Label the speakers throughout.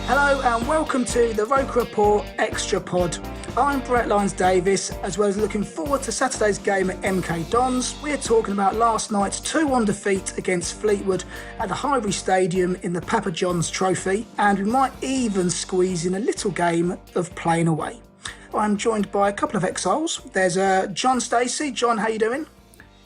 Speaker 1: Hello and welcome to the ROKER RAPPORT Xtra pod. I'm Brett Lyons-Davis, as well as looking forward to Saturday's game at MK Dons. We're talking about last night's 2-1 defeat against Fleetwood at the Highbury Stadium in the Papa John's Trophy, and we might even squeeze in a little game of playing away. I'm joined by a couple of exiles. There's John Stacey. John, how you doing?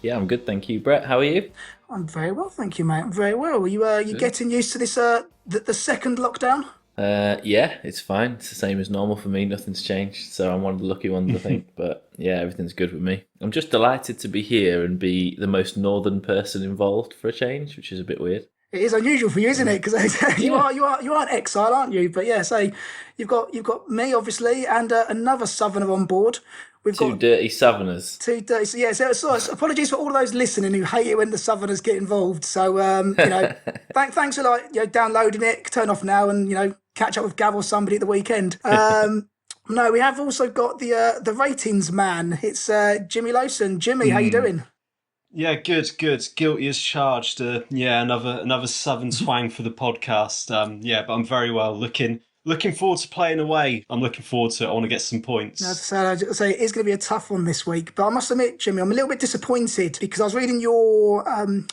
Speaker 2: Yeah, I'm good, thank you. Brett, how are you?
Speaker 1: I'm very well, thank you, mate. I'm very well. Are you getting used to this the second lockdown?
Speaker 2: Yeah, it's fine. It's the same as normal for me. Nothing's changed. So I'm one of the lucky ones, I think. But yeah, everything's good with me. I'm just delighted to be here and be the most northern person involved for a change, which is a bit weird.
Speaker 1: It is unusual for you, isn't it? Because you are an exile, aren't you? But yeah, so you've got me obviously, and another southerner on board. We've
Speaker 2: Two
Speaker 1: got
Speaker 2: dirty southerners.
Speaker 1: two dirty. So yeah, so apologies for all those listening who hate it when the southerners get involved. So thanks for downloading it. Turn off now and catch up with Gav or somebody at the weekend. No, we have also got the ratings man. It's Jimmy Lowson. Jimmy, how you doing?
Speaker 3: Yeah, good. Guilty as charged. Another southern swang for the podcast. But I'm very well. Looking forward to playing away. I'm looking forward to it. I want to get some points.
Speaker 1: I'd say it is going to be a tough one this week. But I must admit, Jimmy, I'm a little bit disappointed because I was reading your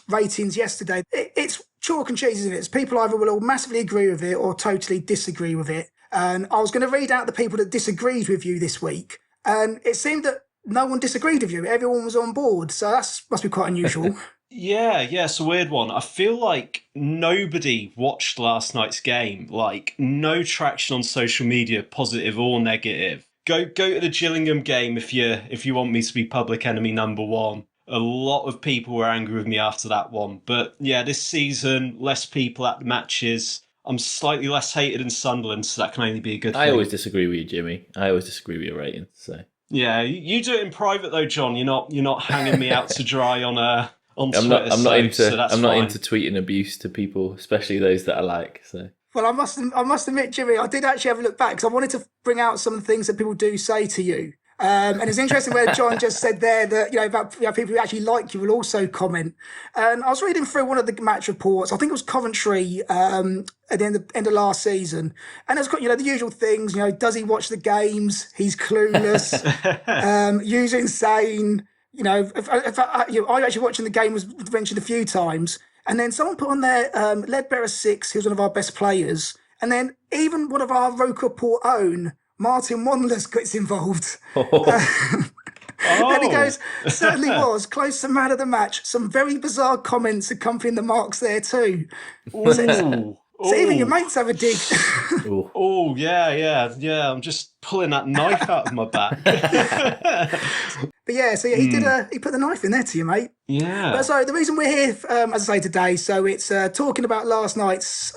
Speaker 1: ratings yesterday. It's chalk and cheese, isn't it? It's people either will massively agree with it or totally disagree with it. And I was going to read out the people that disagreed with you this week. And it seemed that no one disagreed with you. Everyone was on board. So that must be quite unusual.
Speaker 3: Yeah, it's a weird one. I feel like nobody watched last night's game. Like, no traction on social media, positive or negative. Go to the Gillingham game if you want me to be public enemy number one. A lot of people were angry with me after that one. But yeah, this season, less people at the matches. I'm slightly less hated in Sunderland, so that can only be a good thing.
Speaker 2: I always disagree with you, Jimmy. I always disagree with your ratings. So
Speaker 3: yeah, you do it in private though, John. You're not hanging me out to dry on Twitter.
Speaker 2: I'm not into tweeting abuse to people, especially those that I like. So.
Speaker 1: Well, I must admit, Jimmy, I did actually have a look back because I wanted to bring out some of the things that people do say to you. And it's interesting where John just said there that about people who actually like you will also comment. And I was reading through one of the match reports. I think it was Coventry at the end of last season, and it's got the usual things. Does he watch the games? He's clueless. You's insane. I actually watching the game was mentioned a few times, and then someone put on there Ledbetter 6. He was one of our best players, and then even one of our ROKER RAPPORT own Martin Wanless gets involved. And he goes, certainly was close to man of the match. Some very bizarre comments accompanying the marks there too. So even your mates have a dig.
Speaker 3: Yeah. I'm just pulling that knife out of my back.
Speaker 1: But yeah, so yeah, he put the knife in there to you, mate.
Speaker 3: Yeah.
Speaker 1: But so the reason we're here, as I say today, so it's talking about last night's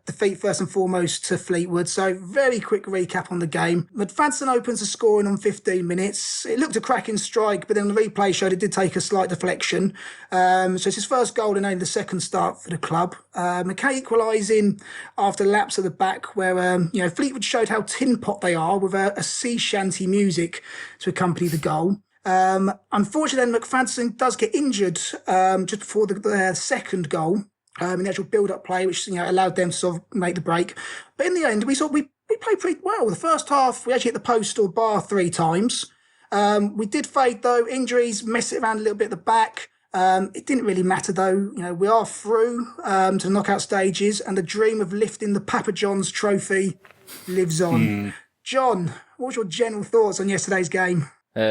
Speaker 1: defeat first and foremost to Fleetwood. So very quick recap on the game. McFadden opens the scoring on 15 minutes. It looked a cracking strike, but then the replay showed it did take a slight deflection. So it's his first goal and only the second start for the club. McKay equalising after laps at the back where Fleetwood showed how tin pot they are with a sea shanty music to accompany the goal. Unfortunately, then McFadden does get injured just before the second goal in the actual build-up play, which allowed them to sort of make the break. But in the end, we played pretty well. The first half, we actually hit the post or bar 3 times. We did fade though. Injuries messed it around a little bit at the back. It didn't really matter though. We are through to the knockout stages, and the dream of lifting the Papa John's trophy lives on. John, what was your general thoughts on yesterday's game?
Speaker 2: I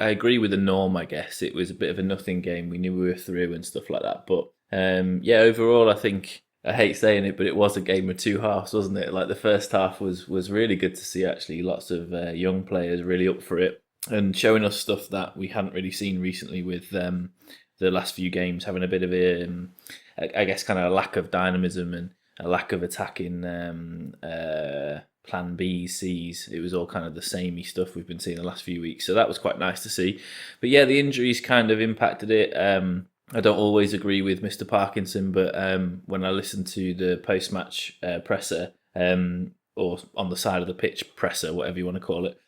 Speaker 2: agree with the norm, I guess. It was a bit of a nothing game. We knew we were through and stuff like that. But overall, I think, I hate saying it, but it was a game of two halves, wasn't it? Like the first half was really good to see, actually. Lots of young players really up for it and showing us stuff that we hadn't really seen recently with the last few games, having a bit of I guess, kind of a lack of dynamism and a lack of attacking plan Bs, Cs. It was all kind of the samey stuff we've been seeing the last few weeks. So that was quite nice to see. But yeah, the injuries kind of impacted it. I don't always agree with Mr. Parkinson, but when I listened to the post-match presser, or on the side of the pitch presser, whatever you want to call it,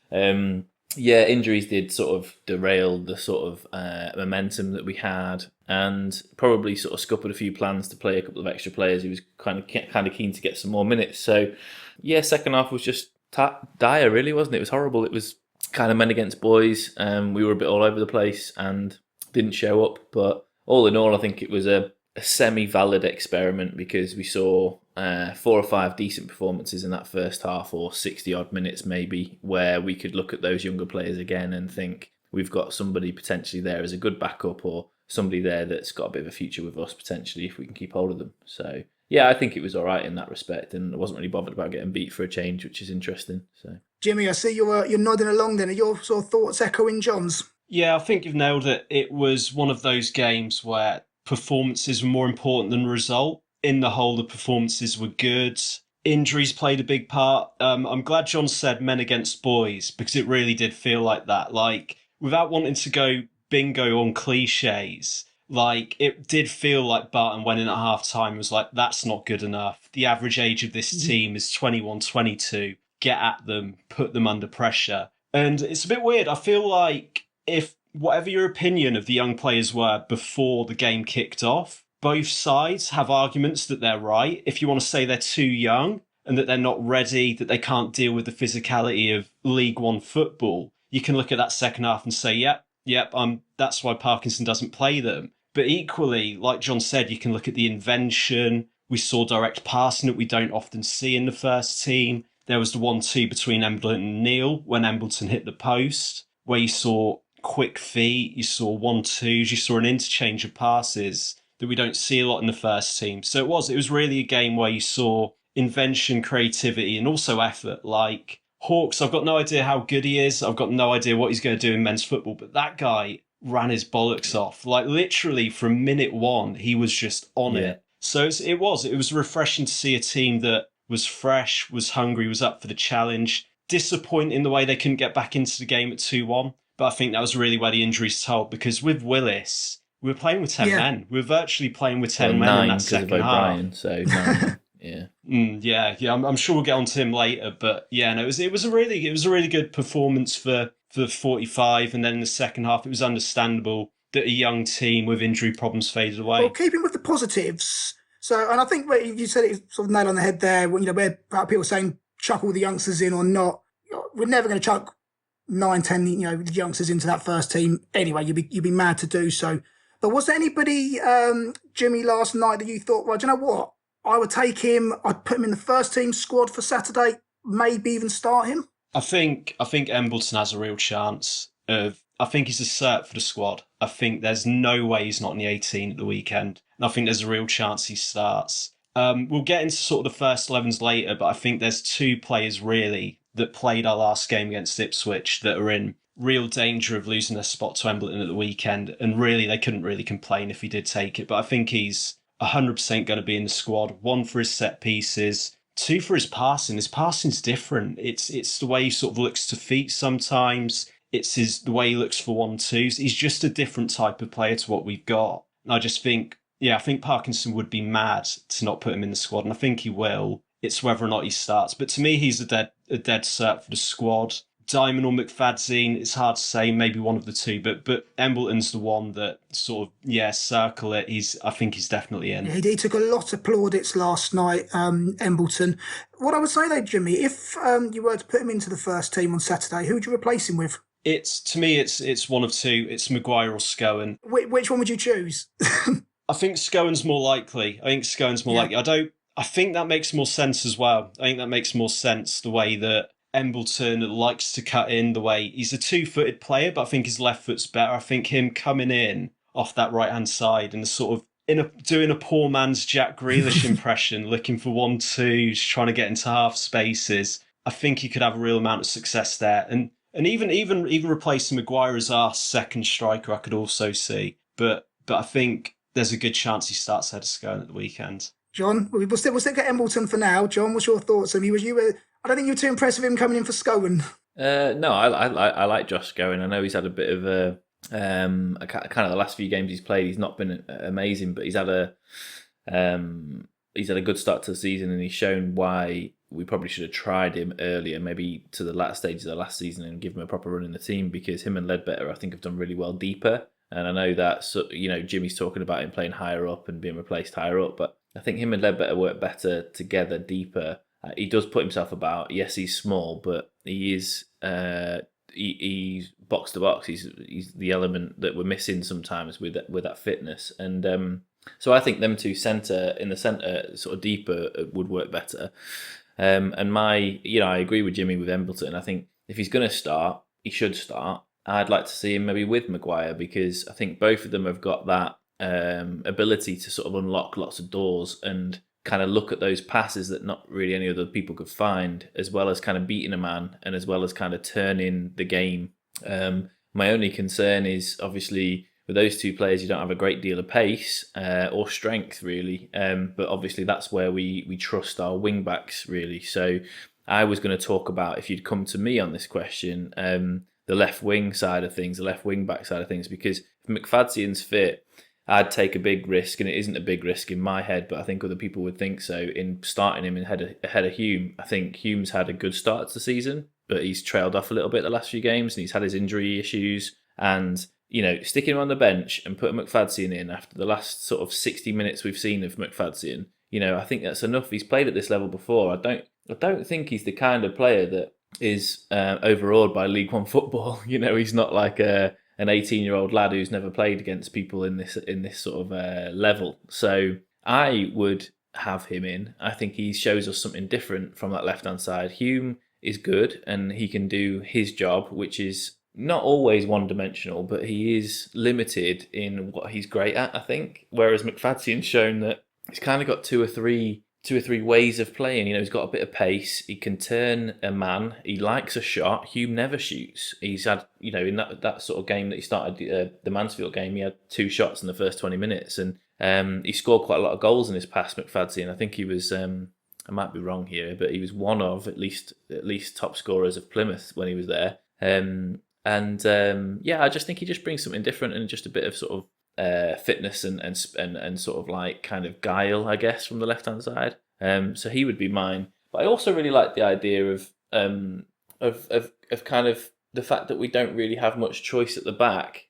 Speaker 2: Yeah, injuries did sort of derail the sort of momentum that we had, and probably sort of scuppered a few plans to play a couple of extra players. He was kind of keen to get some more minutes. So, yeah, second half was just dire, really, wasn't it? It was horrible. It was kind of men against boys. We were a bit all over the place and didn't show up. But all in all, I think it was a semi-valid experiment because we saw 4 or 5 decent performances in that first half, or 60-odd minutes maybe, where we could look at those younger players again and think we've got somebody potentially there as a good backup, or somebody there that's got a bit of a future with us potentially if we can keep hold of them. So yeah, I think it was all right in that respect, and I wasn't really bothered about getting beat for a change, which is interesting. So
Speaker 1: Jimmy, I see you're nodding along then. Are your sort of thoughts echoing John's?
Speaker 3: Yeah, I think you've nailed it. It was one of those games where performances were more important than result. In the whole, the performances were good. Injuries played a big part. I'm glad John said men against boys, because it really did feel like that. Like, without wanting to go bingo on cliches, like, it did feel like Barton went in at half time was like, that's not good enough. The average age of this team is 21, 22. Get at them, put them under pressure. And it's a bit weird. I feel like if whatever your opinion of the young players were before the game kicked off, both sides have arguments that they're right. If you want to say they're too young and that they're not ready, that they can't deal with the physicality of League One football, you can look at that second half and say, yep, that's why Parkinson doesn't play them. But equally, like John said, you can look at the invention. We saw direct passing that we don't often see in the first team. There was the 1-2 between Embleton and Neil when Embleton hit the post, where you saw quick feet, you saw 1-2s, you saw an interchange of passes that we don't see a lot in the first team. So it was really a game where you saw invention, creativity, and also effort. Like Hawks, I've got no idea how good he is. I've got no idea what he's going to do in men's football, but that guy ran his bollocks off. Like literally from minute one, he was just on it. So it was refreshing to see a team that was fresh, was hungry, was up for the challenge. Disappointing the way they couldn't get back into the game at 2-1. But I think that was really where the injuries told, because with Willis, we were playing with 10 men. We were virtually playing with 10 men in that second half.
Speaker 2: O'Brien, so 9. Yeah.
Speaker 3: I'm sure we'll get on to him later, but yeah, no, it was a really good performance for 45, and then in the second half, it was understandable that a young team with injury problems faded away.
Speaker 1: Well, keeping with the positives, so and I think where you said it sort of nail on the head there. Where people saying chuck all the youngsters in or not, we're never going to chuck 9, 10, the youngsters into that first team anyway. You'd be mad to do so. But was there anybody, Jimmy, last night that you thought, well, do you know what? I would take him. I'd put him in the first team squad for Saturday. Maybe even start him.
Speaker 3: I think Embleton has a real chance of. I think he's a cert for the squad. I think there's no way he's not in the 18 at the weekend, and I think there's a real chance he starts. We'll get into sort of the first 11s later, but I think there's 2 players really that played our last game against Ipswich that are in real danger of losing their spot to Embleton at the weekend, and really they couldn't really complain if he did take it. But I think he's 100% going to be in the squad. 1 for his set pieces, 2 for his passing. His passing's different. It's the way he sort of looks to feet sometimes. It's the way he looks for 1-2s. He's just a different type of player to what we've got. And I just think, I think Parkinson would be mad to not put him in the squad, and I think he will. It's whether or not he starts. But to me, he's a dead cert for the squad. Diamond or McFadzine, it's hard to say, maybe one of the 2, but Embleton's the one that sort of, circle it. I think he's definitely in.
Speaker 1: He took a lot of plaudits last night, Embleton. What I would say though, Jimmy, if you were to put him into the first team on Saturday, who would you replace him with?
Speaker 3: To me, it's one of 2. It's Maguire or Scowen.
Speaker 1: Which one would you choose?
Speaker 3: I think Scowen's more likely. likely. I think that makes more sense as well. I think that makes more sense the way that Embleton likes to cut in, the way he's a 2-footed player, but I think his left foot's better. I think him coming in off that right-hand side and sort of doing a poor man's Jack Grealish impression, looking for 1-2s, trying to get into half spaces. I think he could have a real amount of success there. And even replacing Maguire as our second striker, I could also see. But I think there's a good chance he starts ahead of Scone at the weekend.
Speaker 1: John, we'll still get Embleton for now. John, what's your thoughts? I mean, I don't think you were too impressed with him coming in for Scowen.
Speaker 2: No, I like Josh Scowen. I know he's had a bit of a kind of the last few games he's played. He's not been amazing, but he's had a good start to the season, and he's shown why we probably should have tried him earlier, maybe to the latter stages of the last season, and give him a proper run in the team, because him and Ledbetter, I think, have done really well deeper. And I know that, Jimmy's talking about him playing higher up and being replaced higher up, but I think him and Ledbetter work better together, deeper. He does put himself about. Yes, he's small, but he is he's box to box. He's the element that we're missing sometimes with that fitness. And so I think them two in the centre, sort of deeper, would work better. And I agree with Jimmy with Embleton. I think if he's going to start, he should start. I'd like to see him maybe with Maguire, because I think both of them have got that ability to sort of unlock lots of doors and kind of look at those passes that not really any other people could find, as well as kind of beating a man and as well as kind of turning the game. My only concern is, obviously, with those two players, you don't have a great deal of pace or strength, really. But obviously, that's where we trust our wing backs, really. So I was going to talk about, if you'd come to me on this question, the left wing side of things, the left wing back side of things, because if McFadzean's fit, I'd take a big risk, and it isn't a big risk in my head, but I think other people would think so, in starting him ahead of Hume. I think Hume's had a good start to the season, but he's trailed off a little bit the last few games, and he's had his injury issues. And, sticking him on the bench and putting McFadzean in after the last sort of 60 minutes we've seen of McFadzean, I think that's enough. He's played at this level before. I don't think he's the kind of player that is overawed by League One football. He's not like an 18-year-old lad who's never played against people in this sort of level. So I would have him in. I think he shows us something different from that left-hand side. Hume is good, and he can do his job, which is not always one-dimensional, but he is limited in what he's great at, I think. Whereas McFadzean's shown that he's kind of got two or three ways of playing. He's got a bit of pace. He can turn a man. He likes a shot. Hume never shoots. He's had, in that sort of game that he started, the Mansfield game, he had 2 shots in the first 20 minutes. And he scored quite a lot of goals in his past, McFadzean. I think he was, I might be wrong here, but he was one of at least top scorers of Plymouth when he was there. I just think he just brings something different, and just a bit of sort of fitness and sort of like kind of guile, I guess, from the left hand side. So he would be mine. But I also really like the idea of kind of the fact that we don't really have much choice at the back.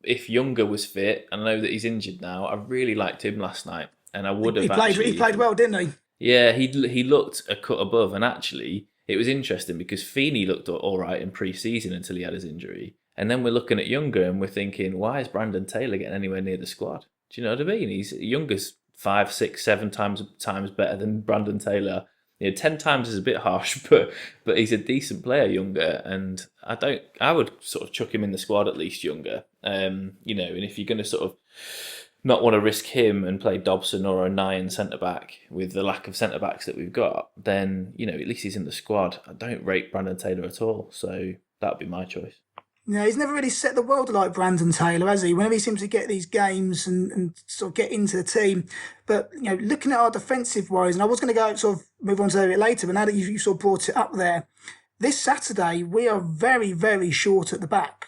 Speaker 2: If Younger was fit, and I know that he's injured now, I really liked him last night, and I would have.
Speaker 1: He played well, didn't he?
Speaker 2: Yeah, he looked a cut above, and actually it was interesting because Feeney looked all right in pre-season until he had his injury. And then we're looking at Younger and we're thinking, why is Brandon Taylor getting anywhere near the squad? Do you know what I mean? Younger's 5, 6, 7 times better than Brandon Taylor. 10 times is a bit harsh, but he's a decent player, Younger. And I would sort of chuck him in the squad, at least, Younger. And if you're going to sort of not want to risk him and play Dobson or a 9 centre-back with the lack of centre-backs that we've got, then, at least he's in the squad. I don't rate Brandon Taylor at all, so that would be my choice.
Speaker 1: Yeah, he's never really set the world like Brandon Taylor, has he? Whenever he seems to get these games and sort of get into the team. But, looking at our defensive worries, and I was going to go sort of move on to that a bit later, but now that you sort of brought it up there, this Saturday, we are very, very short at the back.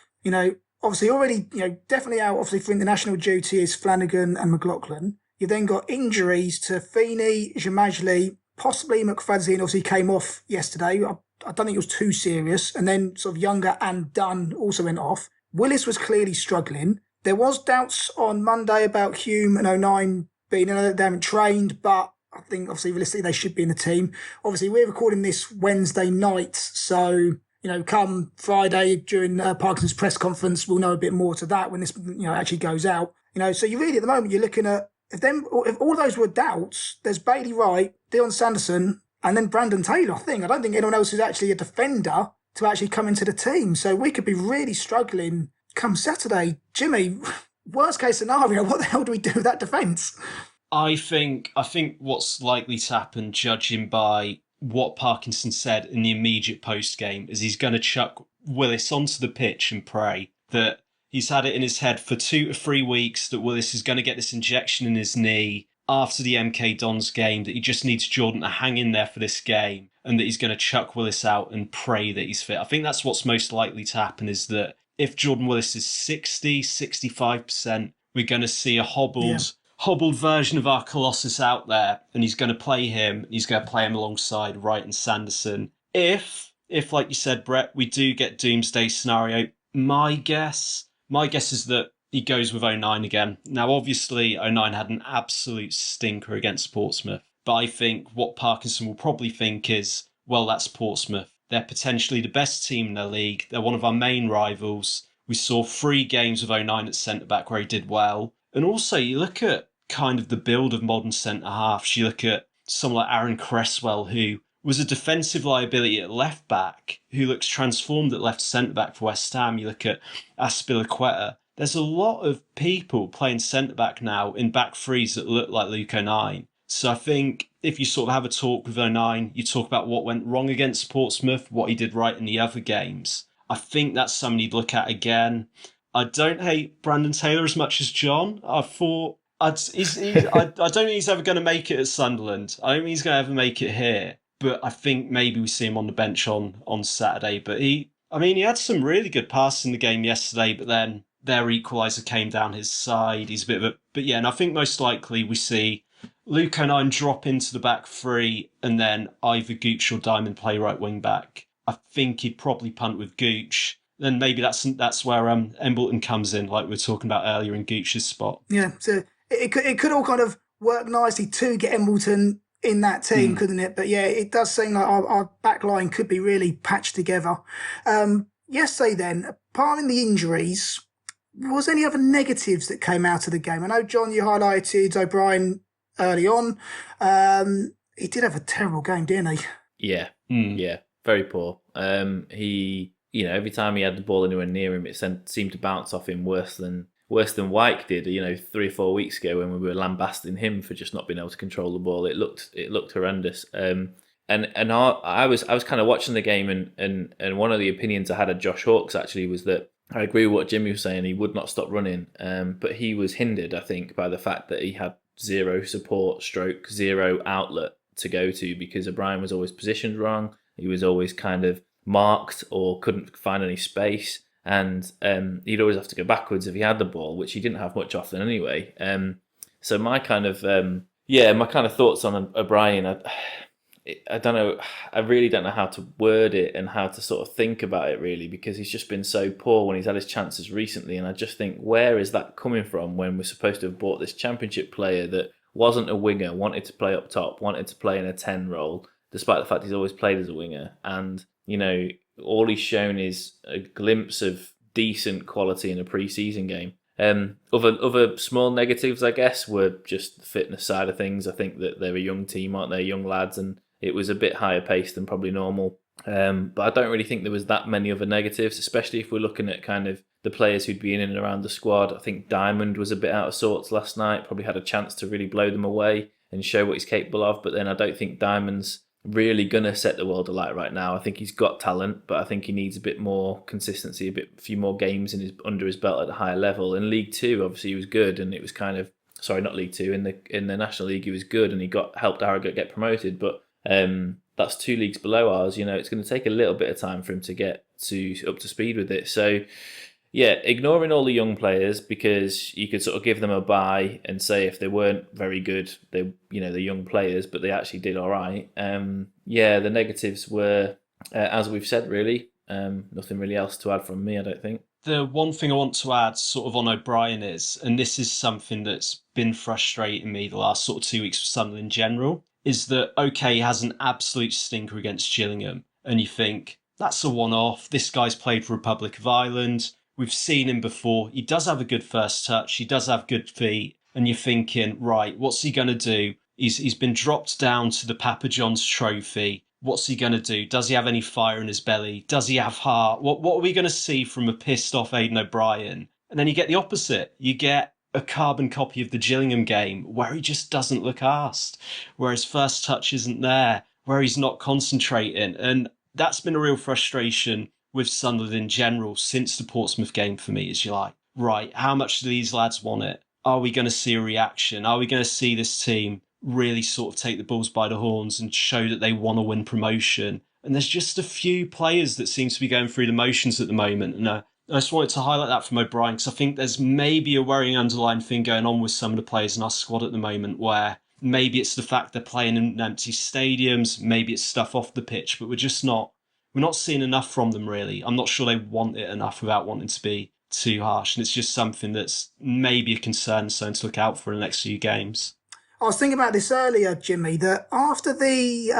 Speaker 1: Obviously already, definitely out, obviously, for international duty is Flanagan and McLaughlin. You've then got injuries to Feeney, Jamajli, possibly McFadzean, obviously came off yesterday. I don't think it was too serious. And then sort of Younger and Dunn also went off. Willis was clearly struggling. There was doubts on Monday about Hume and 09 being, they haven't trained, but I think obviously realistically they should be in the team. Obviously we're recording this Wednesday night, so come Friday during Parkinson's press conference, we'll know a bit more to that when this actually goes out. So you really at the moment you're looking at if all those were doubts, there's Bailey Wright, Dion Sanderson, and then Brandon Taylor. I don't think anyone else is actually a defender to actually come into the team. So we could be really struggling come Saturday. Jimmy, worst case scenario, what the hell do we do with that defence?
Speaker 3: I think what's likely to happen, judging by what Parkinson said in the immediate post-game, is he's going to chuck Willis onto the pitch and pray that he's had it in his head for 2 to 3 weeks that Willis is going to get this injection in his knee after the MK Dons game, that he just needs Jordan to hang in there for this game, and that he's going to chuck Willis out and pray that he's fit. I think that's what's most likely to happen, is that if Jordan Willis is 60, 65%, we're going to see a hobbled hobbled version of our Colossus out there, and he's going to play him. He's going to play him alongside Wright and Sanderson. If like you said, Brett, we do get doomsday scenario, my guess is that he goes with 09 again. Now, obviously, 09 had an absolute stinker against Portsmouth, but I think what Parkinson will probably think is, well, that's Portsmouth. They're potentially the best team in the league. They're one of our main rivals. We saw 3 games of 09 at centre-back where he did well. And also, you look at kind of the build of modern centre-halves. You look at someone like Aaron Cresswell, who was a defensive liability at left-back, who looks transformed at left centre-back for West Ham. You look at Aspilicueta. There's a lot of people playing centre-back now in back threes that look like Luke 09. So I think if you sort of have a talk with 09, you talk about what went wrong against Portsmouth, what he did right in the other games. I think that's something you'd look at again. I don't hate Brandon Taylor as much as John. I don't think he's ever going to make it at Sunderland. I don't think he's going to ever make it here. But I think maybe we see him on the bench on Saturday. But he had some really good passes in the game yesterday, but then their equaliser came down his side. He's a bit of a... But yeah, and I think most likely we see Luke 09 drop into the back three and then either Gooch or Diamond play right wing back. I think he'd probably punt with Gooch. Then maybe that's where Embleton comes in, like we were talking about earlier, in Gooch's spot.
Speaker 1: Yeah, so it could all kind of work nicely to get Embleton in that team, couldn't it? But yeah, it does seem like our back line could be really patched together. Yesterday then, apart from the injuries, was there any other negatives that came out of the game? I know, John, you highlighted O'Brien early on. He did have a terrible game, didn't he?
Speaker 2: Yeah, yeah, very poor. He, every time he had the ball anywhere near him, it seemed to bounce off him worse than Wyke did. 3 or 4 weeks ago when we were lambasting him for just not being able to control the ball. It looked horrendous. And I was kind of watching the game, and one of the opinions I had of Josh Hawkes actually was that I agree with what Jimmy was saying. He would not stop running, but he was hindered, I think, by the fact that he had zero support, zero outlet to go to, because O'Brien was always positioned wrong. He was always kind of marked or couldn't find any space, and he'd always have to go backwards if he had the ball, which he didn't have much often anyway. So my kind of thoughts on O'Brien, I don't know. I really don't know how to word it and how to sort of think about it, really, because he's just been so poor when he's had his chances recently. And I just think, where is that coming from when we're supposed to have bought this Championship player that wasn't a winger, wanted to play up top, wanted to play in a 10 role, despite the fact he's always played as a winger. And, all he's shown is a glimpse of decent quality in a pre-season game. Other small negatives, I guess, were just the fitness side of things. I think that they're a young team, aren't they? Young lads, and it was a bit higher paced than probably normal. But I don't really think there was that many other negatives, especially if we're looking at kind of the players who'd be in and around the squad. I think Diamond was a bit out of sorts last night, probably had a chance to really blow them away and show what he's capable of. But then I don't think Diamond's really going to set the world alight right now. I think he's got talent, but I think he needs a bit more consistency, a few more games under his belt at a higher level. In League Two, obviously, he was good, and it was kind of... Sorry, not League Two. In the National League, he was good, and he helped Harrogate get promoted. But that's 2 leagues below ours. It's going to take a little bit of time for him to get up to speed with it. So, yeah, ignoring all the young players, because you could sort of give them a bye and say if they weren't very good, they're young players, but they actually did all right. The negatives were, as we've said, really, nothing really else to add from me, I don't think.
Speaker 3: The one thing I want to add sort of on O'Brien is, and this is something that's been frustrating me the last sort of 2 weeks for Sunderland in general, is that, okay, he has an absolute stinker against Gillingham, and you think, that's a one-off, this guy's played for Republic of Ireland, we've seen him before, he does have a good first touch, he does have good feet, and you're thinking, right, what's he going to do? He's been dropped down to the Papa John's trophy. What's he going to do? Does he have any fire in his belly? Does he have heart? What are we going to see from a pissed-off Aidan O'Brien? And then you get the opposite. You get a carbon copy of the Gillingham game where he just doesn't look arsed, where his first touch isn't there, where he's not concentrating. And that's been a real frustration with Sunderland in general since the Portsmouth game for me, is you're like, right, how much do these lads want it? Are we going to see a reaction? Are we going to see this team really sort of take the bulls by the horns and show that they want to win promotion? And there's just a few players that seem to be going through the motions at the moment. And I just wanted to highlight that from O'Brien because I think there's maybe a worrying underlying thing going on with some of the players in our squad at the moment where maybe it's the fact they're playing in empty stadiums, maybe it's stuff off the pitch, but we're not seeing enough from them really. I'm not sure they want it enough without wanting to be too harsh, and it's just something that's maybe a concern, something to look out for in the next few games.
Speaker 1: I was thinking about this earlier, Jimmy, that after we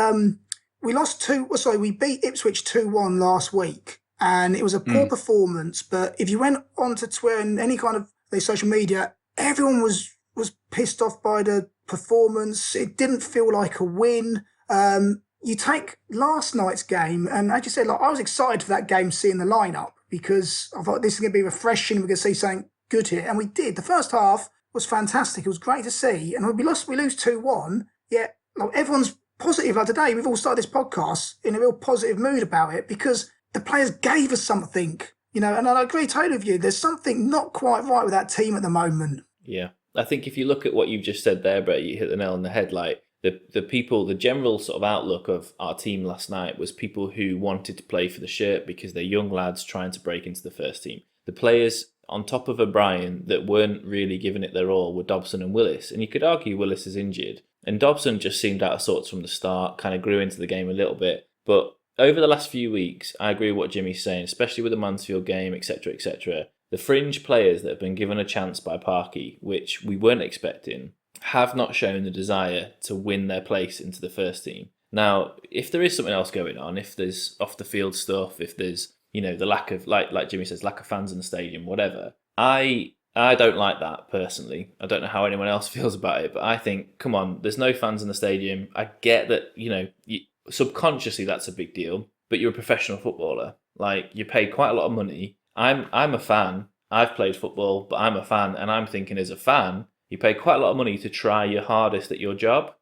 Speaker 1: beat Ipswich 2-1 last week, and it was a poor performance, but if you went onto Twitter and any kind of social media, everyone was pissed off by the performance. It didn't feel like a win. You take last night's game, and as you said, I was excited for that game, seeing the lineup, because I thought this is going to be refreshing. We're going to see something good here, and we did. The first half was fantastic. It was great to see, and we lose 2-1. Yet everyone's positive. Like today, we've all started this podcast in a real positive mood about it because the players gave us something, and I agree totally with you. There's something not quite right with that team at the moment.
Speaker 2: Yeah, I think if you look at what you've just said there, Brett, you hit the nail on the head. Like the general sort of outlook of our team last night was people who wanted to play for the shirt because they're young lads trying to break into the first team. The players on top of O'Brien that weren't really giving it their all were Dobson and Willis. And you could argue Willis is injured. And Dobson just seemed out of sorts from the start, kind of grew into the game a little bit. But over the last few weeks, I agree with what Jimmy's saying, especially with the Mansfield game, etc., etc. The fringe players that have been given a chance by Parky, which we weren't expecting, have not shown the desire to win their place into the first team. Now, if there is something else going on, if there's off-the-field stuff, if there's the lack of, like Jimmy says, lack of fans in the stadium, whatever. I don't like that personally. I don't know how anyone else feels about it, but I think, come on, there's no fans in the stadium. I get that, subconsciously that's a big deal, but you're a professional footballer. Like, you pay quite a lot of money. I'm a fan. I've played football, but I'm a fan, and I'm thinking as a fan, you pay quite a lot of money to try your hardest at your job.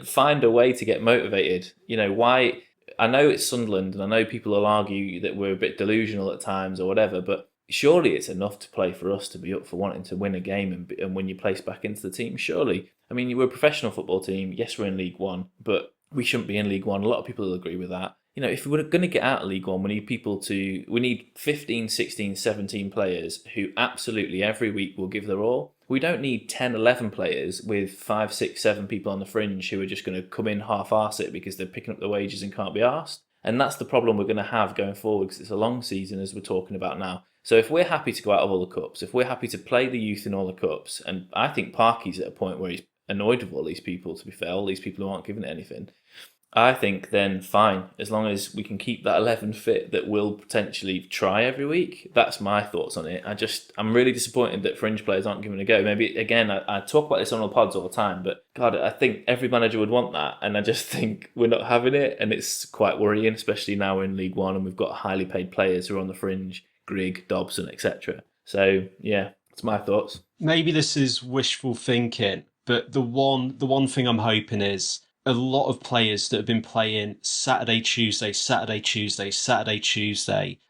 Speaker 2: Find a way to get motivated. Why? I know it's Sunderland, and I know people will argue that we're a bit delusional at times or whatever, but surely it's enough to play for us to be up for wanting to win a game and win your place back into the team, surely. I mean, we're a professional football team. Yes, we're in League One, but we shouldn't be in League One. A lot of people will agree with that. If we're going to get out of League One, we need 15, 16, 17 players who absolutely every week will give their all. We don't need 10, 11 players with 5, 6, 7 people on the fringe who are just going to come in half-arse it because they're picking up the wages and can't be arsed. And that's the problem we're going to have going forward because it's a long season, as we're talking about now. So if we're happy to go out of all the cups, if we're happy to play the youth in all the cups, and I think Parky's at a point where he's annoyed with all these people, to be fair, all these people who aren't giving it anything, I think then fine, as long as we can keep that 11 fit that will potentially try every week. That's my thoughts on it. I'm really disappointed that fringe players aren't giving it a go. Maybe, again, I talk about this on the pods all the time, but God, I think every manager would want that, and I just think we're not having it, and it's quite worrying, especially now we're in League One and we've got highly paid players who are on the fringe, Grigg, Dobson, etc. So, yeah, that's my thoughts.
Speaker 3: Maybe this is wishful thinking, but the one thing I'm hoping is a lot of players that have been playing Saturday, Tuesday,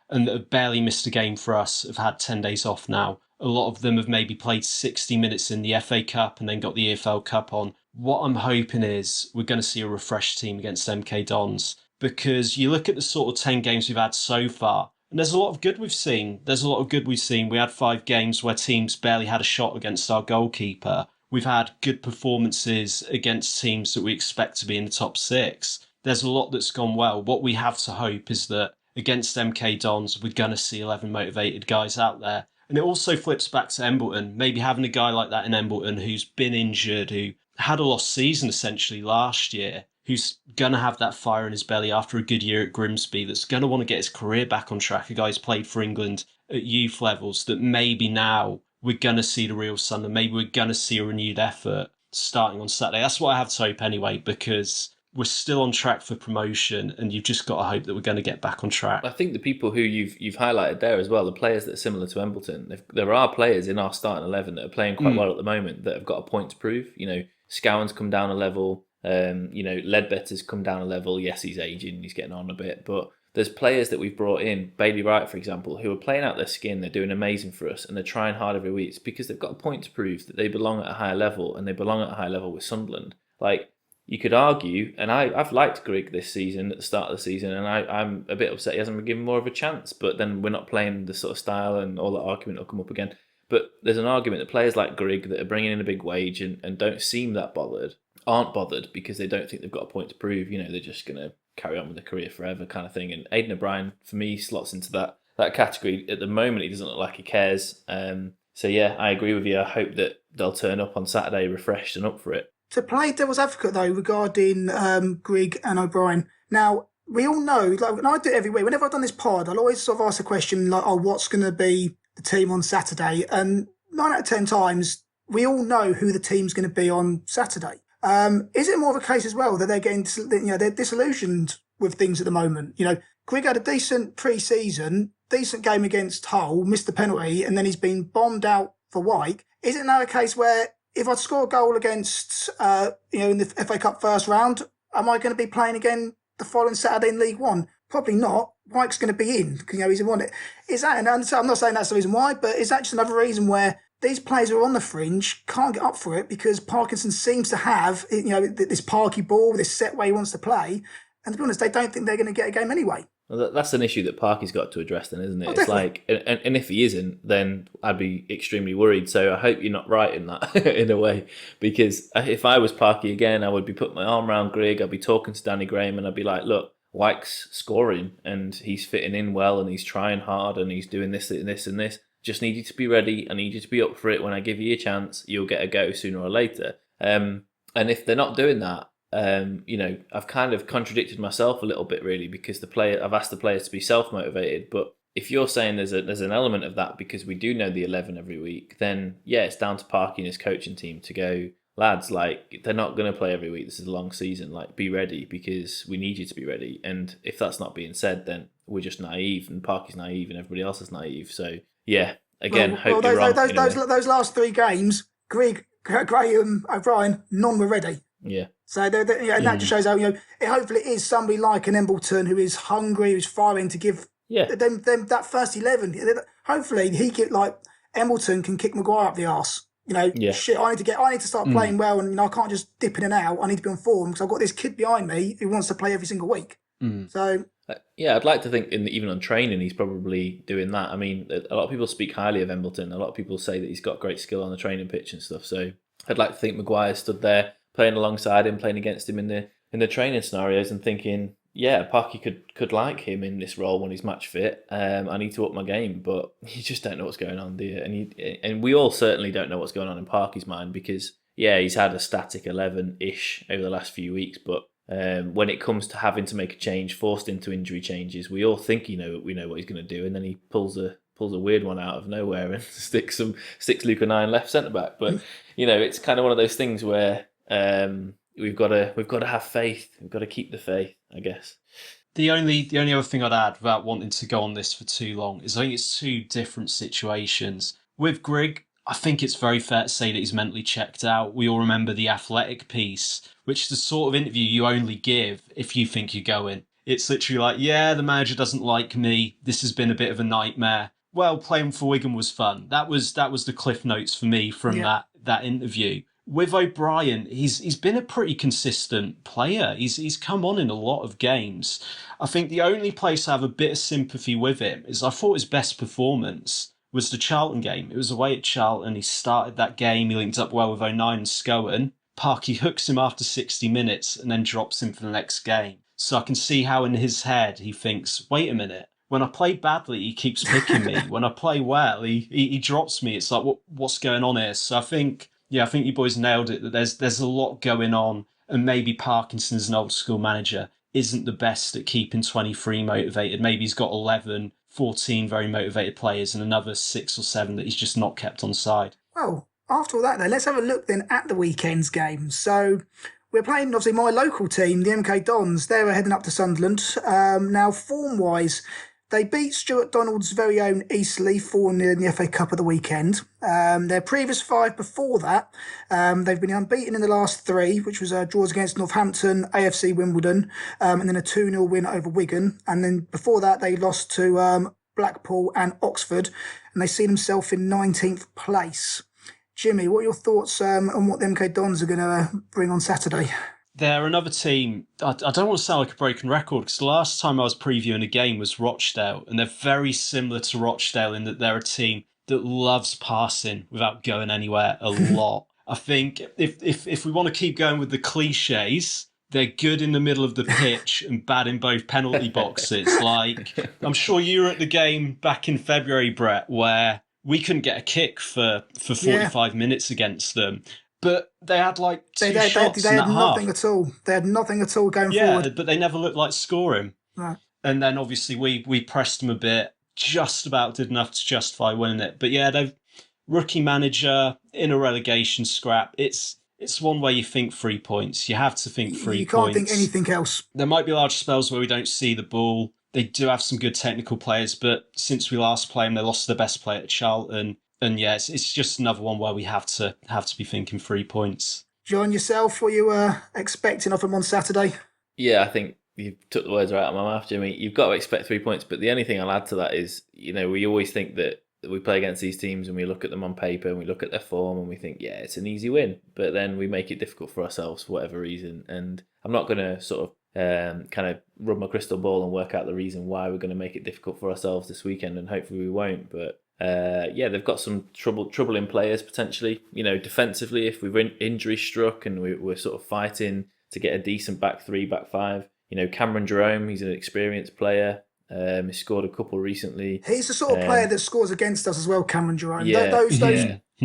Speaker 3: and that have barely missed a game for us have had 10 days off now. A lot of them have maybe played 60 minutes in the FA Cup and then got the EFL Cup on. What I'm hoping is we're going to see a refreshed team against MK Dons, because you look at the sort of 10 games we've had so far, and there's a lot of good we've seen. We had 5 games where teams barely had a shot against our goalkeeper. We've had good performances against teams that we expect to be in the top 6. There's a lot that's gone well. What we have to hope is that against MK Dons, we're going to see 11 motivated guys out there. And it also flips back to Embleton. Maybe having a guy like that in Embleton who's been injured, who had a lost season essentially last year, who's going to have that fire in his belly after a good year at Grimsby, that's going to want to get his career back on track, a guy who's played for England at youth levels, that maybe now we're going to see the real Sunderland. Maybe we're going to see a renewed effort starting on Saturday. That's what I have to hope anyway, because we're still on track for promotion, and you've just got to hope that we're going to get back on track.
Speaker 2: I think the people who you've highlighted there as well, the players that are similar to Embleton, there are players in our starting 11 that are playing quite well at the moment that have got a point to prove. Scowen's come down a level. Ledbetter's come down a level. Yes, he's aging, he's getting on a bit, but there's players that we've brought in, Bailey Wright, for example, who are playing out their skin. They're doing amazing for us, and they're trying hard every week. It's because they've got a point to prove that they belong at a higher level, and they belong at a high level with Sunderland. Like, you could argue, and I've liked Grigg this season at the start of the season, and I'm a bit upset he hasn't been given more of a chance. But then we're not playing the sort of style, and all that argument will come up again. But there's an argument that players like Grigg that are bringing in a big wage and don't seem that bothered, aren't bothered because they don't think they've got a point to prove. You know, they're just going to carry on with their career forever kind of thing. And Aidan O'Brien, for me, slots into that category. At the moment, he doesn't look like he cares. So yeah, I agree with you. I hope that they'll turn up on Saturday refreshed and up for it.
Speaker 1: To play devil's advocate, though, regarding Grigg and O'Brien, now, we all know, like, and I do it every week, whenever I've done this pod, I'll always sort of ask a question like, what's going to be the team on Saturday? And 9 out of 10 times, we all know who the team's going to be on Saturday. Is it more of a case as well that they're getting, they're disillusioned with things at the moment? You know, Grigg had a decent pre-season, decent game against Hull, missed the penalty, and then he's been bombed out for Wyke. Is it now a case where if I score a goal against, in the FA Cup first round, am I going to be playing again the following Saturday in League One? Probably not. Wyke's going to be in because he's in one. Is that? And I'm not saying that's the reason why, but is that just another reason where these players who are on the fringe can't get up for it because Parkinson seems to have this parky ball, this set way he wants to play, and to be honest, they don't think they're going to get a game anyway.
Speaker 2: Well, that's an issue that Parky's got to address then, isn't it?
Speaker 1: Oh,
Speaker 2: it's like, and if he isn't, then I'd be extremely worried. So I hope you're not right in that, in a way, because if I was Parky again, I would be putting my arm around Grigg, I'd be talking to Danny Graham, and I'd be like, look, Wyke's scoring, and he's fitting in well, and he's trying hard, and he's doing this and this and this. Just need you to be ready. I need you to be up for it. When I give you a chance, you'll get a go sooner or later. And if they're not doing that, I've kind of contradicted myself a little bit, really, because I've asked the players to be self-motivated. But if you're saying there's an element of that because we do know the 11 every week, then yeah, it's down to Parky and his coaching team to go, lads, like, they're not going to play every week. This is a long season. Like, be ready because we need you to be ready. And if that's not being said, then we're just naive, and Parky's naive, and everybody else is naive. So yeah, again, hope you're wrong.
Speaker 1: Those last 3 games, Grigg, Graham, O'Brien, none were ready.
Speaker 2: Yeah.
Speaker 1: So and that just shows how hopefully it is somebody like an Embleton who is hungry, who's firing to give them that first 11. Hopefully Embleton can kick Maguire up the arse. Shit, I need to start playing well, and I can't just dip in and out. I need to be on form because I've got this kid behind me who wants to play every single week. So
Speaker 2: I'd like to think even on training he's probably doing that. I mean, a lot of people speak highly of Embleton. A lot of people say that he's got great skill on the training pitch and stuff. So I'd like to think Maguire stood there playing alongside him, playing against him in the training scenarios, and thinking, yeah, Parky could like him in this role when he's match fit. I need to up my game, but you just don't know what's going on, do you? And we all certainly don't know what's going on in Parky's mind because, yeah, he's had a static 11-ish over the last few weeks, but when it comes to having to make a change, forced into injury changes, we all think we know what he's going to do, and then he pulls a weird one out of nowhere and sticks Luke O'Nien left centre back. But it's kind of one of those things where we've got to have faith. We've got to keep the faith, I guess.
Speaker 3: The only other thing I'd add without wanting to go on this for too long is I think it's 2 different situations. With Grigg, I think it's very fair to say that he's mentally checked out. We all remember the Athletic piece, which is the sort of interview you only give if you think you're going. It's literally like, yeah, the manager doesn't like me. This has been a bit of a nightmare. Well, playing for Wigan was fun. That was the cliff notes for me from that interview. With O'Brien, he's been a pretty consistent player. He's come on in a lot of games. I think the only place I have a bit of sympathy with him is I thought his best performance was the Charlton game. It was away at Charlton. He started that game. He linked up well with O'Nien and Scowen. Parky hooks him after 60 minutes and then drops him for the next game. So I can see how in his head he thinks, wait a minute. When I play badly, he keeps picking me. When I play well, he drops me. It's like, what's going on here? So I think you boys nailed it, that there's a lot going on, and maybe Parkinson's an old school manager isn't the best at keeping 23 motivated. Maybe he's got 11, 14 very motivated players and another 6 or 7 that he's just not kept on side.
Speaker 1: Well, after all that, then, let's have a look then at the weekend's games. So we're playing, obviously, my local team, the MK Dons. They're heading up to Sunderland. Now, form-wise, they beat Stuart Donald's very own Eastleigh 4-0 in the FA Cup at the weekend. Their previous 5 before that, they've been unbeaten in the last 3, which was draws against Northampton, AFC Wimbledon, and then a 2-0 win over Wigan. And then before that, they lost to Blackpool and Oxford, and they see themselves in 19th place. Jimmy, what are your thoughts on what the MK Dons are going to bring on Saturday?
Speaker 3: they're another team. I don't want to sound like a broken record because the last time I was previewing a game was Rochdale, and they're very similar to Rochdale in that they're a team that loves passing without going anywhere a lot. I think if we want to keep going with the cliches, they're good in the middle of the pitch and bad in both penalty boxes. Like, I'm sure you were at the game back in February, Brett, where we couldn't get a kick for 45 minutes against them. But they had like two shots
Speaker 1: they
Speaker 3: in
Speaker 1: had
Speaker 3: that
Speaker 1: nothing
Speaker 3: half.
Speaker 1: at all. They had nothing at all going forward.
Speaker 3: But they never looked like scoring.
Speaker 1: Right.
Speaker 3: And then obviously we pressed them a bit, just about did enough to justify winning it. But yeah, they've rookie manager in a relegation scrap. It's one where you think 3 points. You have to think 3 points.
Speaker 1: You can't think anything else.
Speaker 3: There might be large spells where we don't see the ball. They do have some good technical players, but since we last played them, they lost their best player at Charlton. And yeah, it's just another one where we have to be thinking 3 points.
Speaker 1: John, yourself, what you were expecting of them on Saturday?
Speaker 2: Yeah, I think you took the words right out of my mouth, Jimmy. You've got to expect 3 points, but the only thing I'll add to that is, we always think that we play against these teams and we look at them on paper and we look at their form and we think, yeah, it's an easy win. But then we make it difficult for ourselves for whatever reason. And I'm not going to sort of kind of rub my crystal ball and work out the reason why we're going to make it difficult for ourselves this weekend, and hopefully we won't. But they've got some trouble in players potentially. Defensively, if we're injury struck and we're sort of fighting to get a decent back three, back five. Cameron Jerome, he's an experienced player. He scored a couple recently.
Speaker 1: He's the sort of player that scores against us as well, Cameron Jerome.
Speaker 2: Yeah,
Speaker 1: those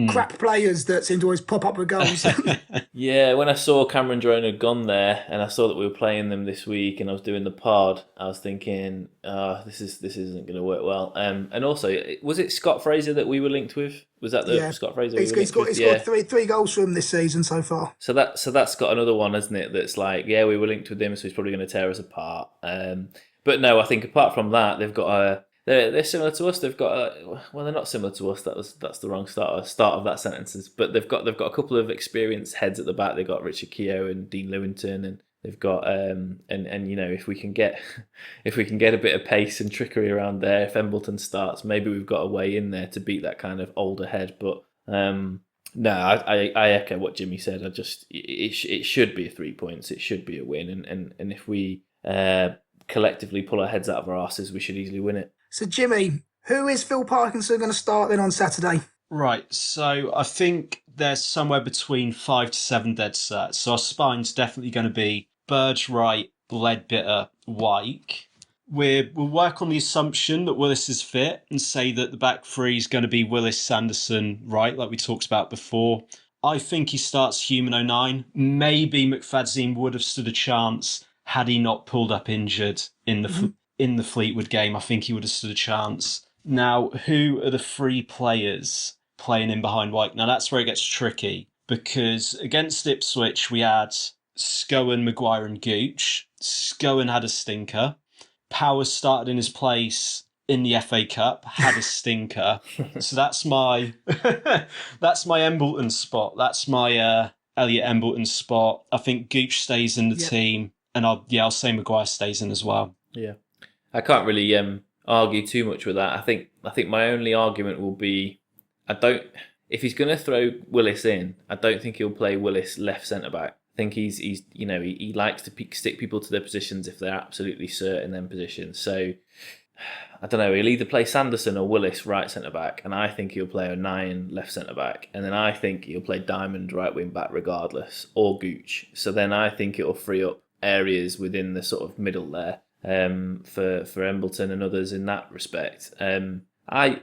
Speaker 1: crap players that seem to always pop up with goals.
Speaker 2: Yeah, when I saw Cameron Jerome had gone there and I saw that we were playing them this week and I was doing the pod, I was thinking, this isn't going to work well. And also, was it Scott Fraser that we were linked with? Was that Scott Fraser?
Speaker 1: He's scored three goals for him this season so far.
Speaker 2: So that's got another one, hasn't it? That's like, yeah, we were linked with him, so he's probably going to tear us apart. But no, I think apart from that, they've got they're similar to us. They've got well, they're not similar to us. That's the wrong start of that sentence. But they've got a couple of experienced heads at the back. They've got Richard Keogh and Dean Lewington, and they've got and if we can get a bit of pace and trickery around there, if Embleton starts, maybe we've got a way in there to beat that kind of older head. But no, I echo what Jimmy said. It should be 3 points. It should be a win, and if we collectively pull our heads out of our asses, we should easily win it.
Speaker 1: So, Jimmy, who is Phil Parkinson going to start then on Saturday?
Speaker 3: Right, so I think there's somewhere between 5 to 7 dead sets. So our spine's definitely going to be Burge, Wright, Leadbitter, Wyke. We'll work on the assumption that Willis is fit and say that the back three is going to be Willis, Sanderson, Wright, like we talked about before. I think he starts Human 09. Maybe McFadzean would have stood a chance had he not pulled up injured in the Fleetwood game. I think he would have stood a chance. Now, who are the three players playing in behind Wyke? Now, that's where it gets tricky, because against Ipswich, we had Scowen, Maguire and Gooch. Scowen had a stinker. Powers started in his place in the FA Cup, had a stinker. So that's my Embleton spot. That's my Elliot Embleton spot. I think Gooch stays in the team. And I'll say Maguire stays in as well.
Speaker 2: Yeah, I can't really argue too much with that. I think my only argument will be, if he's going to throw Willis in, I don't think he'll play Willis left centre back. I think he likes to stick people to their positions if they're absolutely certain in their positions. So I don't know. He'll either play Sanderson or Willis right centre back, and I think he'll play O'Nien left centre back, and then I think he'll play Diamond right wing back regardless, or Gooch. So then I think it'll free up areas within the sort of middle there for Embleton and others in that respect. I've